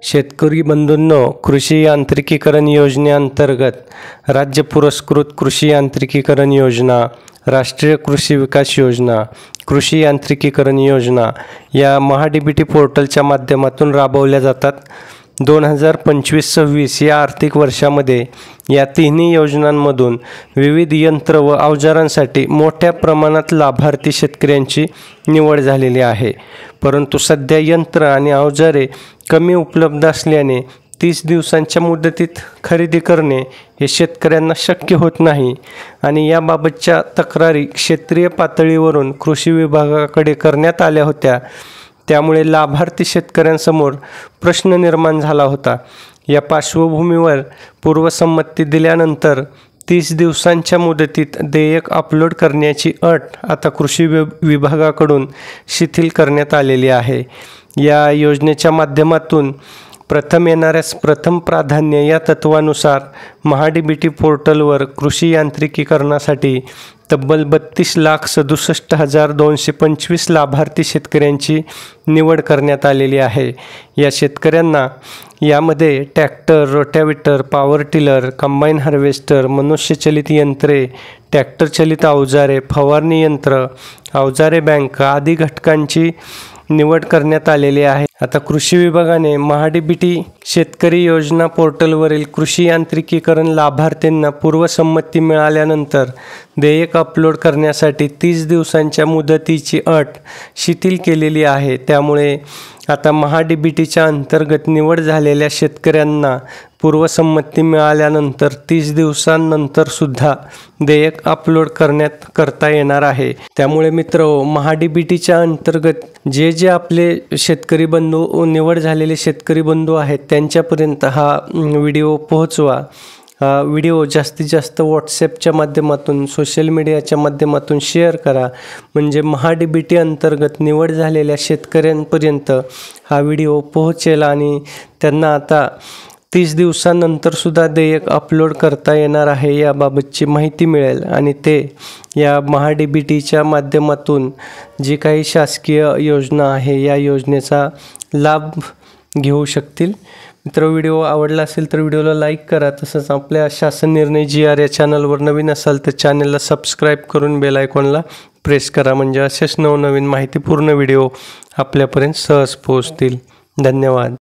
शेतकरी बंधूंनो, कृषी यांत्रिकीकरण योजनेअंतर्गत राज्य पुरस्कृत कृषी यांत्रिकीकरण योजना, राष्ट्रीय कृषी विकास योजना, कृषी यांत्रिकीकरण योजना या महाडीबीटी पोर्टलच्या माध्यमातून राबवल्या जातात। 2025-26 या आर्थिक वर्षामध्ये या तिन्ही योजनांमधून विविध यंत्र व अवजारांसाठी मोठ्या प्रमाणात लाभार्थी शेतकऱ्यांची निवड झालेली आहे। परंतु सध्या यंत्र आणि अवजारे कमी उपलब्ध असल्याने 30 दिवसांच्या मुदतीत खरेदी करणे हे शेतकऱ्यांना शक्य होत नाही आणि याबाबतच्या तक्रारी क्षेत्रीय पातळीवरून कृषी विभागाकडे करण्यात आल्या होत्या। त्यामुळे लाभार्थी शेतकऱ्यांसमोर प्रश्न निर्माण झाला होता। या पार्श्वभूमीवर पूर्वसंमती दिल्यानंतर 30 दिवसांच्या मुदतीत देयक अपलोड करण्याची अट आता कृषी विभागाकडून शिथिल करण्यात आलेली आहे। या योजनेच्या माध्यमातून प्रथम येणाऱ्यास प्रथम प्राधान्य या तत्वानुसार महाडीबीटी पोर्टलवर कृषी यांत्रिकीकरणासाठी तब्बल 32,67,225 लाभार्थी शेतकऱ्यांची निवड करण्यात आलेली आहे। या शेतकऱ्यांना यामध्ये tractor, rotavator, power tiller, combine harvester, मनुष्यचलित यंत्रे, ट्रॅक्टर चलित अवजारे, फवारणी यंत्र, अवजारे बँक आदी घटकांची निवड करण्यात आलेली आहे। आता कृषी विभागाने महाडीबीटी शेतकरी योजना पोर्टलवरील कृषी यांत्रिकीकरण लाभार्थ्यांना पूर्वसंमती मिळाल्यानंतर देयक अपलोड करण्यासाठी 30 दिवसांच्या मुदतीची अट शिथिल केलेली आहे। त्यामुळे आता महाडीबीटीच्या अंतर्गत निवड झालेल्या शेतकऱ्यांना पूर्वसंमती मिळाल्यानंतर 30 दिवसांनंतर सुद्धा देयक अपलोड करता येणार आहे। त्यामुळे मित्रहो, महाडीबीटीच्या अंतर्गत जे आपले शेतकरी बंधू निवड झालेले शेतकरी बंधू आहेत त्यांच्यापर्यंत हा व्हिडिओ पोहोचवा। हा व्हिडिओ जास्तीत जास्त व्हॉट्सॲपच्या माध्यमातून, सोशल मीडियाच्या माध्यमातून शेअर करा, म्हणजे महाडीबीटी अंतर्गत निवड झालेल्या शेतकऱ्यांपर्यंत हा व्हिडिओ पोहोचेल आणि त्यांना आता 30 दिवसानंतर सुद्धा देयक अपलोड करता येणार आहे याबाबतची माहिती मिळेल आणि ते या महाडीबीटीच्या माध्यमातून जी काही शासकीय योजना आहे या योजनेचा लाभ घेऊ शकतील। मित्र, व्हिडिओ आवडला असेल तर व्हिडिओला लाईक करा। तसंच आपल्या शासन निर्णय GR या चॅनलवर नवीन असाल तर चॅनलला सबस्क्राईब करून बेल आयकॉनला प्रेस करा, म्हणजे असेच नवनवीन माहितीपूर्ण व्हिडिओ आपल्यापर्यंत सहज पोहोचतील। धन्यवाद।